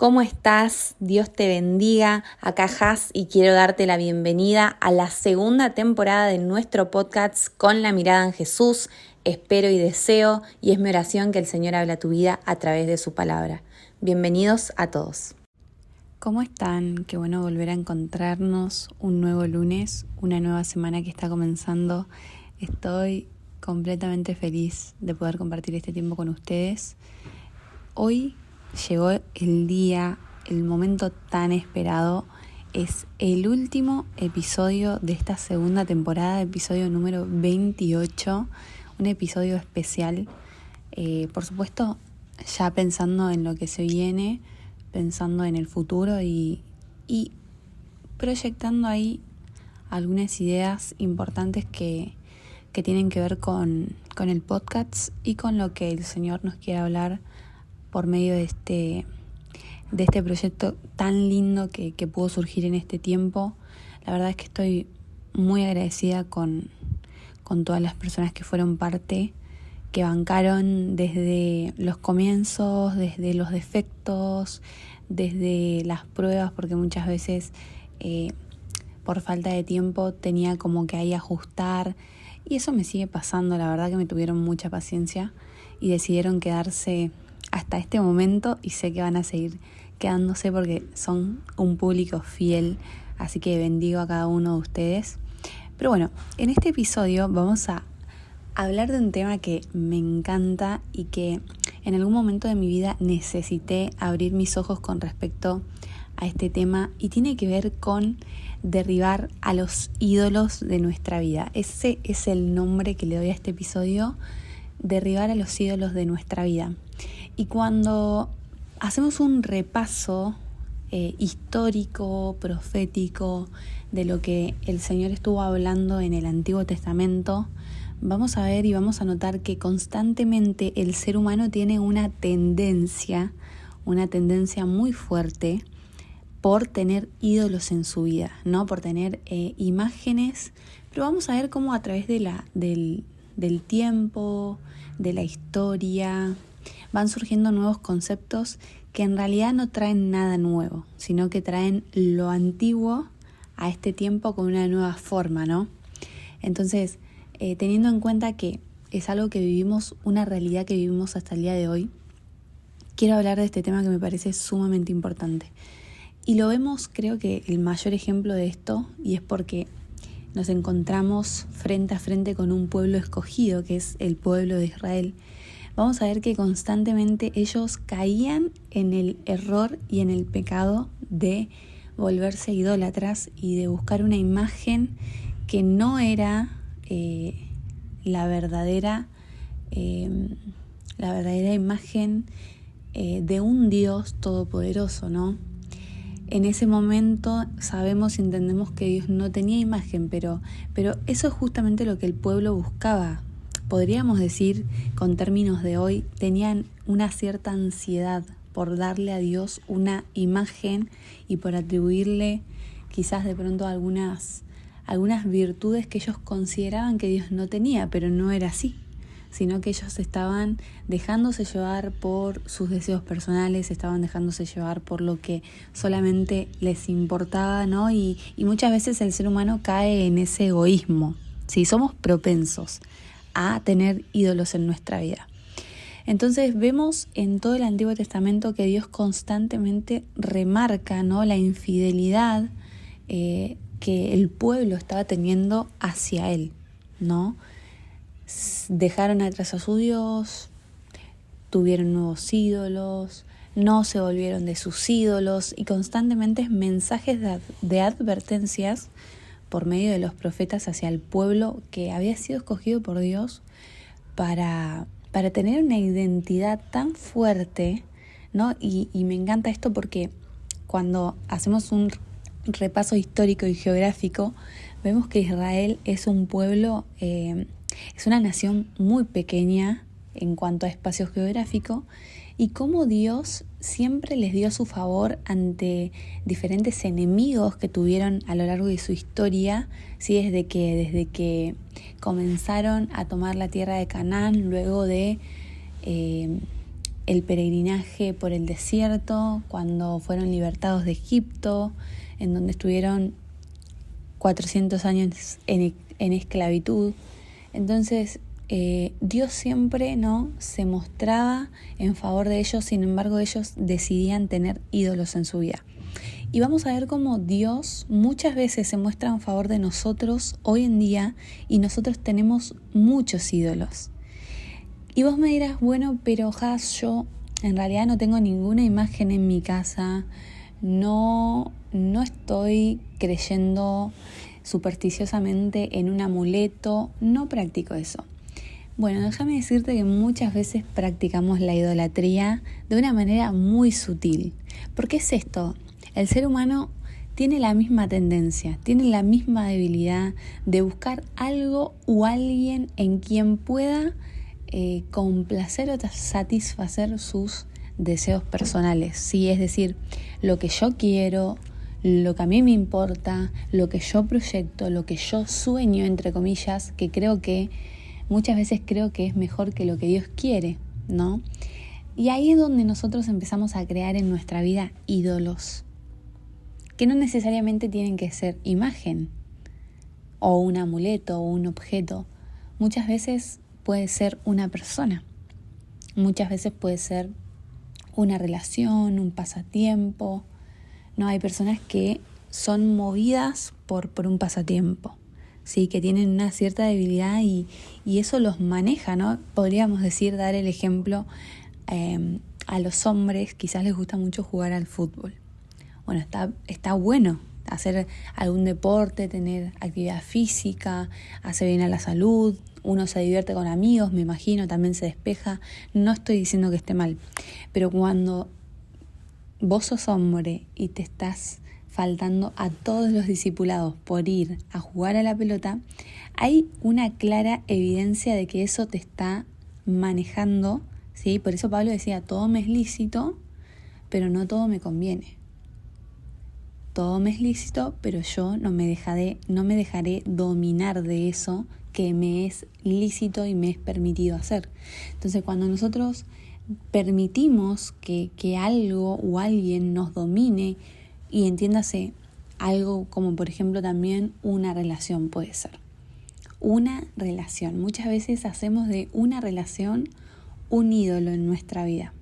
¿Cómo estás? Dios te bendiga. Acá Jas y quiero darte la bienvenida a la segunda temporada de nuestro podcast Con la mirada en Jesús. Espero y deseo y es mi oración que el Señor hable a tu vida a través de su palabra. Bienvenidos a todos. ¿Cómo están? Qué bueno volver a encontrarnos un nuevo lunes, una nueva semana que está comenzando. Estoy completamente feliz de poder compartir este tiempo con ustedes. Hoy llegó el día, el momento tan esperado. Es el último episodio de esta segunda temporada, episodio número 28, un episodio especial. Por supuesto, ya pensando en lo que se viene, pensando en el futuro y proyectando ahí algunas ideas importantes que tienen que ver con el podcast y con lo que el Señor nos quiere hablar por medio de este proyecto tan lindo que pudo surgir en este tiempo. La verdad es que estoy muy agradecida con todas las personas que fueron parte, que bancaron desde los comienzos, desde los defectos, desde las pruebas, porque muchas veces por falta de tiempo tenía como que ahí ajustar, y eso me sigue pasando. La verdad que me tuvieron mucha paciencia y decidieron quedarse hasta este momento, y sé que van a seguir quedándose porque son un público fiel, así que bendigo a cada uno de ustedes. Pero bueno, en este episodio vamos a hablar de un tema que me encanta y que en algún momento de mi vida necesité abrir mis ojos con respecto a este tema, y tiene que ver con derribar a los ídolos de nuestra vida. Ese es el nombre que le doy a este episodio: derribar a los ídolos de nuestra vida. Y cuando hacemos un repaso histórico, profético, de lo que el Señor estuvo hablando en el Antiguo Testamento, vamos a ver y vamos a notar que constantemente el ser humano tiene una tendencia muy fuerte por tener ídolos en su vida, ¿no? Por tener imágenes, pero vamos a ver cómo a través del tiempo, de la historia, van surgiendo nuevos conceptos que en realidad no traen nada nuevo, sino que traen lo antiguo a este tiempo con una nueva forma, ¿no? Entonces, teniendo en cuenta que es algo que vivimos, una realidad que vivimos hasta el día de hoy, quiero hablar de este tema que me parece sumamente importante. Y lo vemos, creo que el mayor ejemplo de esto, y es porque nos encontramos frente a frente con un pueblo escogido, que es el pueblo de Israel. Vamos a ver que constantemente ellos caían en el error y en el pecado de volverse idólatras y de buscar una imagen que no era la verdadera imagen de un Dios todopoderoso, ¿no? En ese momento sabemos y entendemos que Dios no tenía imagen, pero eso es justamente lo que el pueblo buscaba. Podríamos decir, con términos de hoy, tenían una cierta ansiedad por darle a Dios una imagen y por atribuirle quizás de pronto algunas virtudes que ellos consideraban que Dios no tenía, pero no era así, sino que ellos estaban dejándose llevar por sus deseos personales, estaban dejándose llevar por lo que solamente les importaba, ¿no? Y muchas veces el ser humano cae en ese egoísmo, ¿sí? Somos propensos a tener ídolos en nuestra vida. Entonces vemos en todo el Antiguo Testamento que Dios constantemente remarca, ¿no?, la infidelidad que el pueblo estaba teniendo hacia Él, ¿no? Dejaron atrás a su Dios, tuvieron nuevos ídolos, no se volvieron de sus ídolos, y constantemente mensajes de advertencias por medio de los profetas hacia el pueblo que había sido escogido por Dios para tener una identidad tan fuerte, ¿no? Y me encanta esto porque cuando hacemos un repaso histórico y geográfico, vemos que Israel es un pueblo, es una nación muy pequeña en cuanto a espacio geográfico, y cómo Dios siempre les dio su favor ante diferentes enemigos que tuvieron a lo largo de su historia, ¿sí? Desde que comenzaron a tomar la tierra de Canaán, luego de el peregrinaje por el desierto, cuando fueron libertados de Egipto, en donde estuvieron 400 años en esclavitud. Entonces, Dios siempre se mostraba en favor de ellos, sin embargo ellos decidían tener ídolos en su vida. Y vamos a ver cómo Dios muchas veces se muestra en favor de nosotros hoy en día y nosotros tenemos muchos ídolos. Y vos me dirás, bueno, pero yo en realidad no tengo ninguna imagen en mi casa, no estoy creyendo supersticiosamente en un amuleto, no practico eso. Bueno, déjame decirte que muchas veces practicamos la idolatría de una manera muy sutil. ¿Por qué es esto? El ser humano tiene la misma tendencia, tiene la misma debilidad de buscar algo o alguien en quien pueda complacer o satisfacer sus deseos personales, ¿sí? Es decir, lo que yo quiero, lo que a mí me importa, lo que yo proyecto, lo que yo sueño, entre comillas, que muchas veces creo que es mejor que lo que Dios quiere, ¿no? Y ahí es donde nosotros empezamos a crear en nuestra vida ídolos, que no necesariamente tienen que ser imagen, o un amuleto, o un objeto. Muchas veces puede ser una persona, muchas veces puede ser una relación, un pasatiempo. No, hay personas que son movidas por un pasatiempo, ¿sí? Que tienen una cierta debilidad y eso los maneja, ¿no? Podríamos dar el ejemplo a los hombres, quizás les gusta mucho jugar al fútbol. Bueno, está bueno hacer algún deporte, tener actividad física, hace bien a la salud, uno se divierte con amigos, me imagino, también se despeja. No estoy diciendo que esté mal, pero cuando vos sos hombre y te estás faltando a todos los discipulados por ir a jugar a la pelota, hay una clara evidencia de que eso te está manejando, ¿sí? Por eso Pablo decía, todo me es lícito, pero no todo me conviene. Todo me es lícito, pero yo no me dejaré dominar de eso que me es lícito y me es permitido hacer. Entonces, cuando nosotros permitimos que algo o alguien nos domine, y entiéndase algo como por ejemplo también una relación puede ser. Una relación. Muchas veces hacemos de una relación un ídolo en nuestra vida.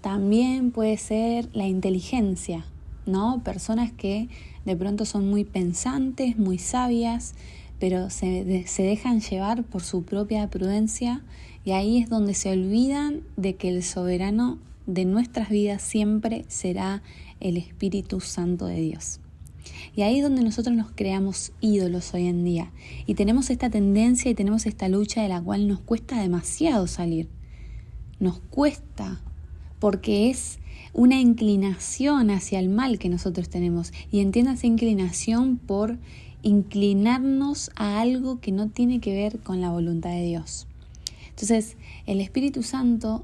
También puede ser la inteligencia, ¿no? Personas que de pronto son muy pensantes, muy sabias, pero se dejan llevar por su propia prudencia y ahí es donde se olvidan de que el soberano de nuestras vidas siempre será el Espíritu Santo de Dios. Y ahí es donde nosotros nos creamos ídolos hoy en día y tenemos esta tendencia y tenemos esta lucha de la cual nos cuesta demasiado salir. Nos cuesta porque es una inclinación hacia el mal que nosotros tenemos y entienda esa inclinación por inclinarnos a algo que no tiene que ver con la voluntad de Dios. Entonces, el Espíritu Santo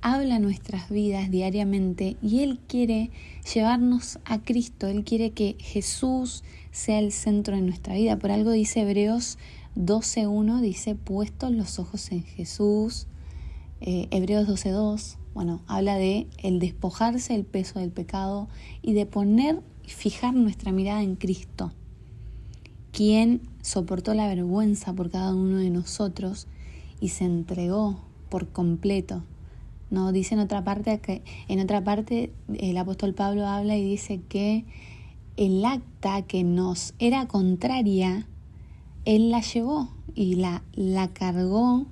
habla a nuestras vidas diariamente y Él quiere llevarnos a Cristo. Él quiere que Jesús sea el centro de nuestra vida. Por algo dice Hebreos 12:1, dice, puestos los ojos en Jesús. Hebreos 12:2, habla de el despojarse del peso del pecado y de fijar nuestra mirada en Cristo, quien soportó la vergüenza por cada uno de nosotros y se entregó por completo. No dice en otra parte el apóstol Pablo habla y dice que el acta que nos era contraria, él la llevó y la cargó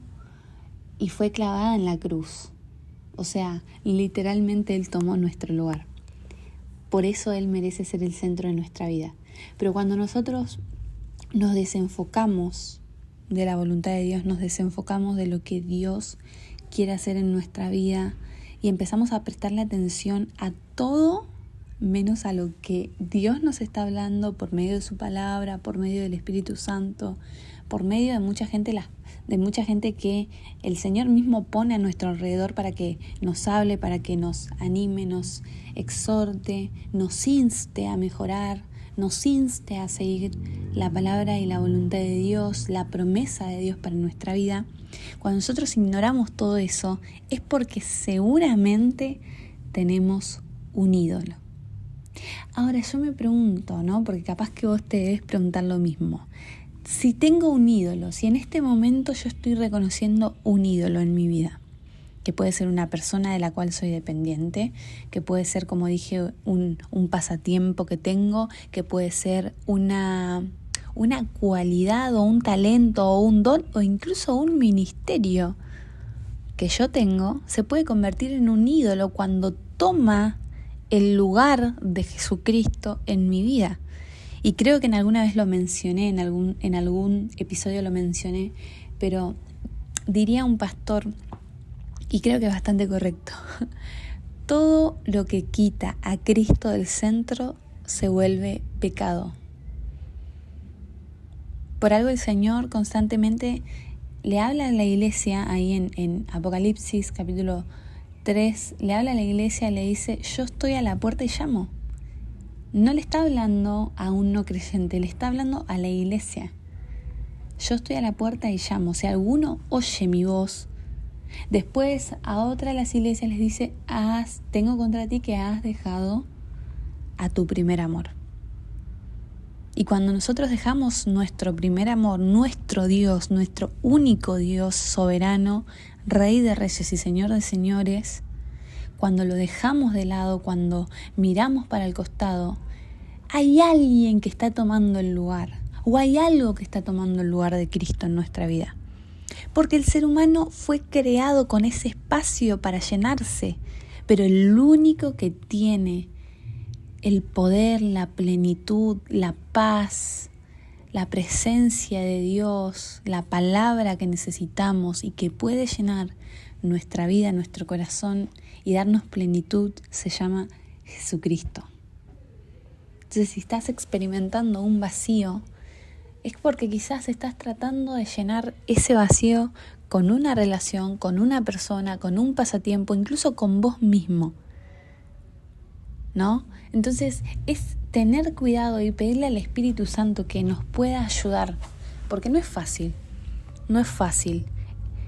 y fue clavada en la cruz. O sea, literalmente él tomó nuestro lugar. Por eso él merece ser el centro de nuestra vida. Pero cuando nosotros nos desenfocamos de la voluntad de Dios, nos desenfocamos de lo que Dios quiere hacer en nuestra vida y empezamos a prestarle atención a todo menos a lo que Dios nos está hablando por medio de su palabra, por medio del Espíritu Santo, por medio de mucha gente que el Señor mismo pone a nuestro alrededor para que nos hable, para que nos anime, nos exhorte, nos inste a mejorar, nos inste a seguir la palabra y la voluntad de Dios, la promesa de Dios para nuestra vida, cuando nosotros ignoramos todo eso, es porque seguramente tenemos un ídolo. Ahora yo me pregunto, ¿no? Porque capaz que vos te debes preguntar lo mismo. Si tengo un ídolo, si en este momento yo estoy reconociendo un ídolo en mi vida, que puede ser una persona de la cual soy dependiente, que puede ser, como dije, un pasatiempo que tengo, que puede ser una cualidad o un talento o un don o incluso un ministerio que yo tengo, se puede convertir en un ídolo cuando toma el lugar de Jesucristo en mi vida. Y creo que en alguna vez lo mencioné, en algún episodio lo mencioné, pero diría un pastor, y creo que es bastante correcto, todo lo que quita a Cristo del centro se vuelve pecado. Por algo el Señor constantemente le habla a la iglesia, ahí en Apocalipsis capítulo 3, le habla a la iglesia y le dice, yo estoy a la puerta y llamo. No le está hablando a un no creyente, le está hablando a la iglesia. Yo estoy a la puerta y llamo. Si alguno oye mi voz, después a otra de las iglesias les dice, tengo contra ti que has dejado a tu primer amor. Y cuando nosotros dejamos nuestro primer amor, nuestro Dios, nuestro único Dios soberano, Rey de reyes y Señor de señores, cuando lo dejamos de lado, cuando miramos para el costado, hay alguien que está tomando el lugar, o hay algo que está tomando el lugar de Cristo en nuestra vida. Porque el ser humano fue creado con ese espacio para llenarse, pero el único que tiene el poder, la plenitud, la paz, la presencia de Dios, la palabra que necesitamos y que puede llenar nuestra vida, nuestro corazón y darnos plenitud, se llama Jesucristo. Entonces, si estás experimentando un vacío, es porque quizás estás tratando de llenar ese vacío con una relación, con una persona, con un pasatiempo, incluso con vos mismo, ¿no? Entonces es tener cuidado y pedirle al Espíritu Santo que nos pueda ayudar, porque no es fácil.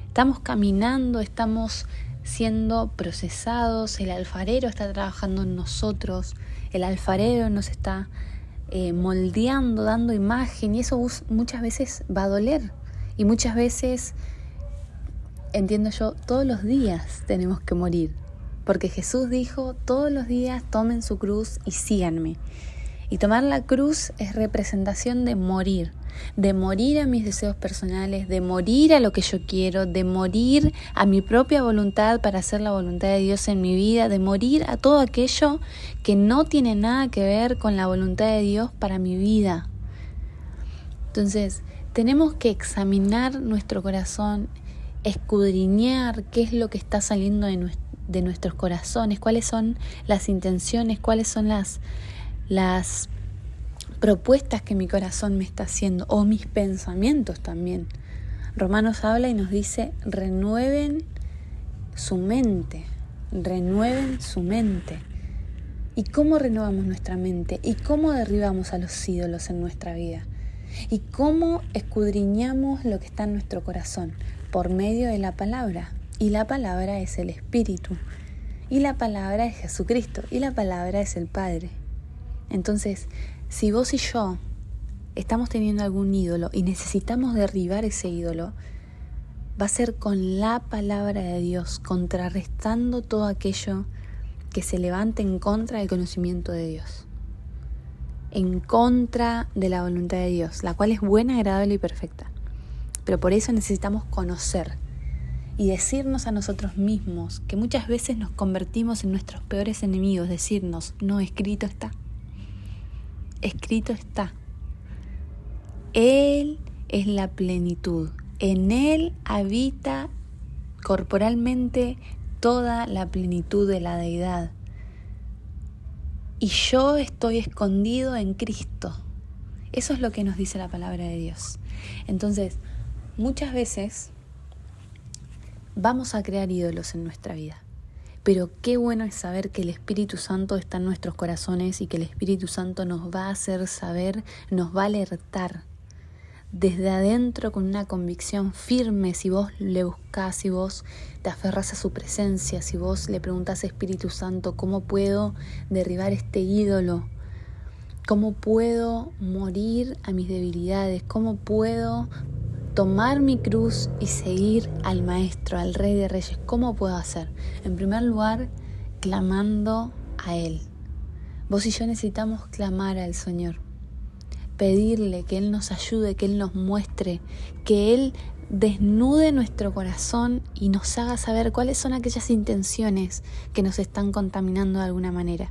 Estamos caminando, estamos siendo procesados, el alfarero está trabajando en nosotros, el alfarero nos está moldeando, dando imagen, y eso muchas veces va a doler. Y muchas veces, entiendo yo, todos los días tenemos que morir. Porque Jesús dijo, todos los días tomen su cruz y síganme. Y tomar la cruz es representación de morir a mis deseos personales, de morir a lo que yo quiero, de morir a mi propia voluntad para hacer la voluntad de Dios en mi vida, de morir a todo aquello que no tiene nada que ver con la voluntad de Dios para mi vida. Entonces, tenemos que examinar nuestro corazón, escudriñar qué es lo que está saliendo de nuestros corazones, cuáles son las intenciones, cuáles son las propuestas que mi corazón me está haciendo, o mis pensamientos también. Romanos habla y nos dice, renueven su mente. ¿Y cómo renovamos nuestra mente? ¿Y cómo derribamos a los ídolos en nuestra vida? ¿Y cómo escudriñamos lo que está en nuestro corazón? Por medio de la palabra. Y la palabra es el Espíritu. Y la palabra es Jesucristo. Y la palabra es el Padre. Entonces, si vos y yo estamos teniendo algún ídolo y necesitamos derribar ese ídolo, va a ser con la palabra de Dios, contrarrestando todo aquello que se levante en contra del conocimiento de Dios, en contra de la voluntad de Dios, la cual es buena, agradable y perfecta. Pero por eso necesitamos conocer y decirnos a nosotros mismos, que muchas veces nos convertimos en nuestros peores enemigos, decirnos, no, escrito está. Escrito está. Él es la plenitud. En Él habita corporalmente toda la plenitud de la deidad. Y yo estoy escondido en Cristo. Eso es lo que nos dice la palabra de Dios. Entonces, muchas veces vamos a crear ídolos en nuestra vida. Pero qué bueno es saber que el Espíritu Santo está en nuestros corazones y que el Espíritu Santo nos va a hacer saber, nos va a alertar desde adentro con una convicción firme. Si vos le buscás, si vos te aferrás a su presencia, si vos le preguntás, Espíritu Santo, ¿cómo puedo derribar este ídolo? ¿Cómo puedo morir a mis debilidades? ¿Cómo puedo tomar mi cruz y seguir al Maestro, al Rey de Reyes? ¿Cómo puedo hacer? En primer lugar, clamando a Él. Vos y yo necesitamos clamar al Señor, pedirle que Él nos ayude, que Él nos muestre, que Él desnude nuestro corazón y nos haga saber cuáles son aquellas intenciones que nos están contaminando de alguna manera.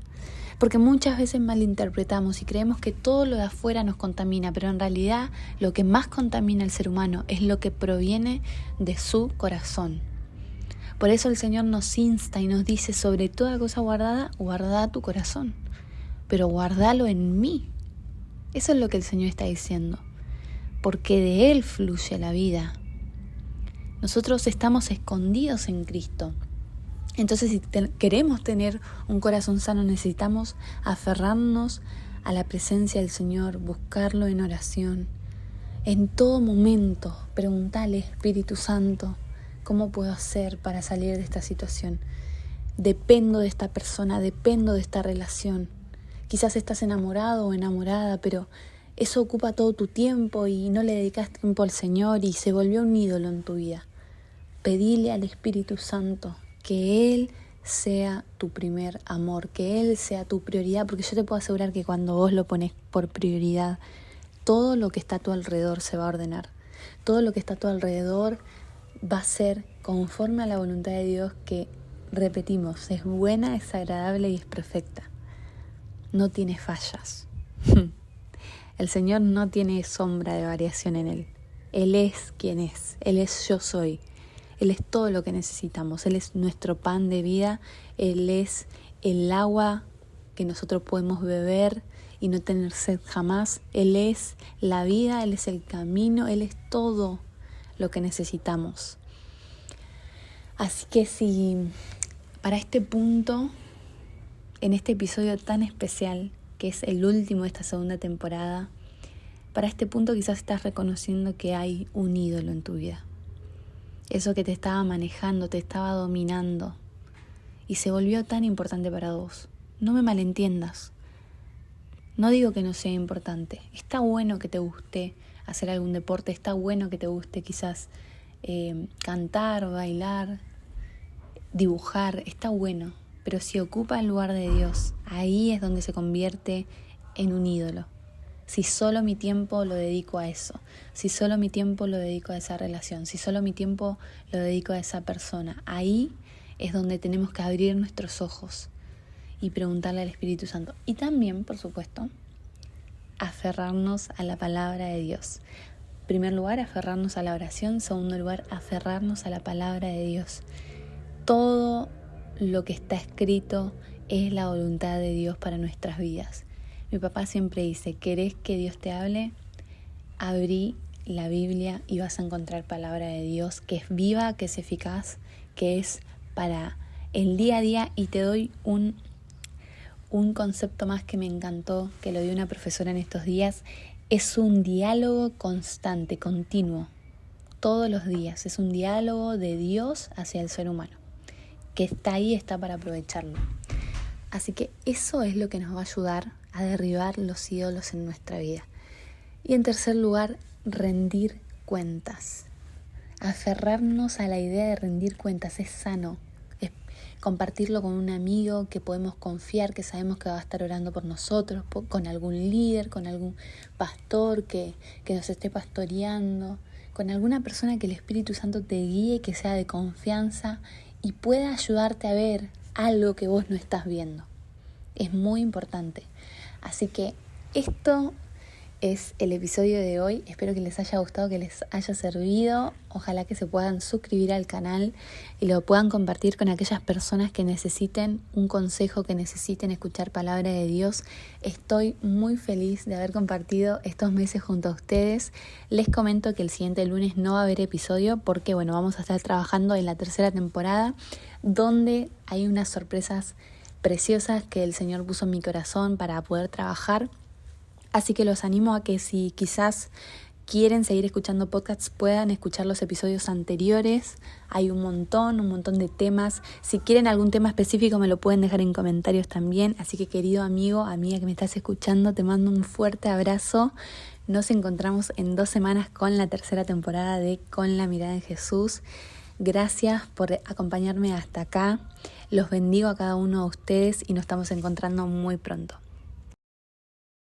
Porque muchas veces malinterpretamos y creemos que todo lo de afuera nos contamina, pero en realidad lo que más contamina al ser humano es lo que proviene de su corazón. Por eso el Señor nos insta y nos dice, sobre toda cosa guardada, guarda tu corazón, pero guardalo en mí. Eso es lo que el Señor está diciendo, porque de Él fluye la vida. Nosotros estamos escondidos en Cristo. Entonces, si queremos tener un corazón sano, necesitamos aferrarnos a la presencia del Señor, buscarlo en oración. En todo momento, preguntarle, Espíritu Santo, ¿cómo puedo hacer para salir de esta situación? Dependo de esta persona, dependo de esta relación. Quizás estás enamorado o enamorada, pero eso ocupa todo tu tiempo y no le dedicas tiempo al Señor y se volvió un ídolo en tu vida. Pedile al Espíritu Santo que Él sea tu primer amor, que Él sea tu prioridad, porque yo te puedo asegurar que cuando vos lo pones por prioridad, todo lo que está a tu alrededor se va a ordenar. Todo lo que está a tu alrededor va a ser conforme a la voluntad de Dios que, repetimos, es buena, es agradable y es perfecta. No tiene fallas. El Señor no tiene sombra de variación en Él. Él es quien es. Él es yo soy. Él es todo lo que necesitamos. Él es nuestro pan de vida. Él es el agua que nosotros podemos beber y no tener sed jamás. Él es la vida, Él es el camino, Él es todo lo que necesitamos. Así que si para este punto, en este episodio tan especial, que es el último de esta segunda temporada, para este punto quizás estás reconociendo que hay un ídolo en tu vida. Eso que te estaba manejando, te estaba dominando y se volvió tan importante para vos. No me malentiendas. No digo que no sea importante. Está bueno que te guste hacer algún deporte, está bueno que te guste quizás cantar, bailar, dibujar, está bueno. Pero si ocupa el lugar de Dios, ahí es donde se convierte en un ídolo. Si solo mi tiempo lo dedico a eso, si solo mi tiempo lo dedico a esa relación, si solo mi tiempo lo dedico a esa persona, ahí es donde tenemos que abrir nuestros ojos y preguntarle al Espíritu Santo. Y también, por supuesto, aferrarnos a la palabra de Dios. En primer lugar, aferrarnos a la oración. En segundo lugar, aferrarnos a la palabra de Dios. Todo lo que está escrito es la voluntad de Dios para nuestras vidas. Mi papá siempre dice, ¿querés que Dios te hable? Abrí la Biblia y vas a encontrar palabra de Dios que es viva, que es eficaz, que es para el día a día. Y te doy un concepto más que me encantó, que lo dio una profesora en estos días. Es un diálogo constante, continuo, todos los días. Es un diálogo de Dios hacia el ser humano, que está ahí, está para aprovecharlo. Así que eso es lo que nos va a ayudar a derribar los ídolos en nuestra vida. Y en tercer lugar, rendir cuentas. Aferrarnos a la idea de rendir cuentas es sano. Es compartirlo con un amigo que podemos confiar, que sabemos que va a estar orando por nosotros, con algún líder, con algún pastor que nos esté pastoreando, con alguna persona que el Espíritu Santo te guíe, que sea de confianza y pueda ayudarte a ver algo que vos no estás viendo. Es muy importante. Así que esto es el episodio de hoy. Espero que les haya gustado, que les haya servido. Ojalá que se puedan suscribir al canal y lo puedan compartir con aquellas personas que necesiten un consejo, que necesiten escuchar palabra de Dios. Estoy muy feliz de haber compartido estos meses junto a ustedes. Les comento que el siguiente lunes no va a haber episodio porque vamos a estar trabajando en la tercera temporada, donde hay unas sorpresas preciosas que el Señor puso en mi corazón para poder trabajar. Así que los animo a que si quizás quieren seguir escuchando podcasts, puedan escuchar los episodios anteriores. Hay un montón de temas. Si quieren algún tema específico me lo pueden dejar en comentarios también. Así que querido amigo, amiga que me estás escuchando, te mando un fuerte abrazo. Nos encontramos en 2 semanas con la tercera temporada de Con la Mirada en Jesús. Gracias por acompañarme hasta acá. Los bendigo a cada uno de ustedes y nos estamos encontrando muy pronto.